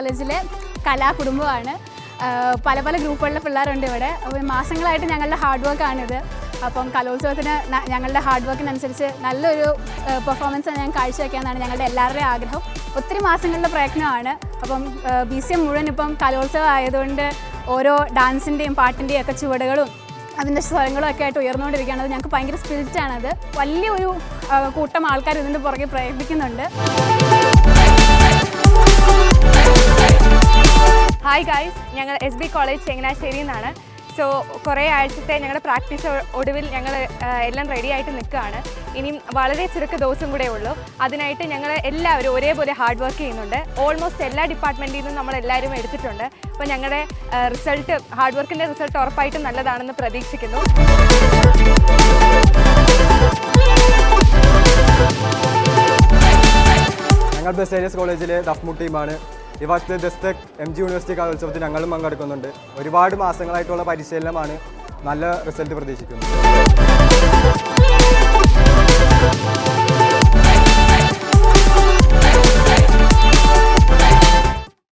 കോളേജിലെ കലാകുടുംബമാണ്. പല പല ഗ്രൂപ്പുകളിലെ പിള്ളേരുണ്ട് ഇവിടെ. അപ്പോൾ മാസങ്ങളായിട്ട് ഞങ്ങളുടെ ഹാർഡ് വർക്കാണിത്. അപ്പം കലോത്സവത്തിന് ഞങ്ങളുടെ ഹാർഡ് വർക്കിനനുസരിച്ച് നല്ലൊരു പെർഫോമൻസ് ഞാൻ കാഴ്ചവെക്കാമെന്നാണ് ഞങ്ങളുടെ എല്ലാവരുടെയും ആഗ്രഹം. ഒത്തിരി മാസങ്ങളുടെ പ്രയത്നമാണ്. അപ്പം BCM മുഴുവൻ ഇപ്പം കലോത്സവം ആയതുകൊണ്ട് ഓരോ ഡാൻസിൻ്റെയും പാട്ടിൻ്റെയും ഒക്കെ ചുവടുകളും അതിൻ്റെ സ്വരങ്ങളും ഒക്കെ ആയിട്ട് ഉയർന്നുകൊണ്ടിരിക്കുകയാണ്. അത് ഞങ്ങൾക്ക് ഭയങ്കര സ്പിരിറ്റാണത്. വലിയൊരു കൂട്ടം ആൾക്കാർ ഇതിൻ്റെ പുറകെ പ്രയത്നിക്കുന്നുണ്ട്. ഹായ് ഗൈസ്, ഞങ്ങൾ SB കോളേജ് ചങ്ങനാശ്ശേരിയിൽ നിന്നാണ്. സോ കുറേ ആഴ്ചത്തെ ഞങ്ങളുടെ പ്രാക്ടീസ് ഒടുവിൽ ഞങ്ങൾ എല്ലാം റെഡി ആയിട്ട് നിൽക്കുകയാണ്. ഇനിയും വളരെ ചുരുക്ക ദിവസം കൂടെ ഉള്ളൂ. അതിനായിട്ട് ഞങ്ങൾ എല്ലാവരും ഒരേപോലെ ഹാർഡ് വർക്ക് ചെയ്യുന്നുണ്ട്. ഓൾമോസ്റ്റ് എല്ലാ ഡിപ്പാർട്ട്മെൻറ്റിൽ നിന്നും നമ്മളെല്ലാവരും എടുത്തിട്ടുണ്ട്. അപ്പോൾ ഞങ്ങളുടെ റിസൾട്ട്, ഹാർഡ് വർക്കിൻ്റെ റിസൾട്ട് ഉറപ്പായിട്ടും നല്ലതാണെന്ന് പ്രതീക്ഷിക്കുന്നു. ഞങ്ങൾ ബെസേലിയസ് കോളേജിലെ ദഫ്മുട്ട് ടീമാണ്. ഈ വർഷത്തെ ദസ്തക് MG യൂണിവേഴ്സിറ്റി കലോത്സവത്തിൽ ഞങ്ങളും പങ്കെടുക്കുന്നുണ്ട്. ഒരുപാട് മാസങ്ങളായിട്ടുള്ള പരിശീലനമാണ്. നല്ല റിസൾട്ട് പ്രതീക്ഷിക്കുന്നു.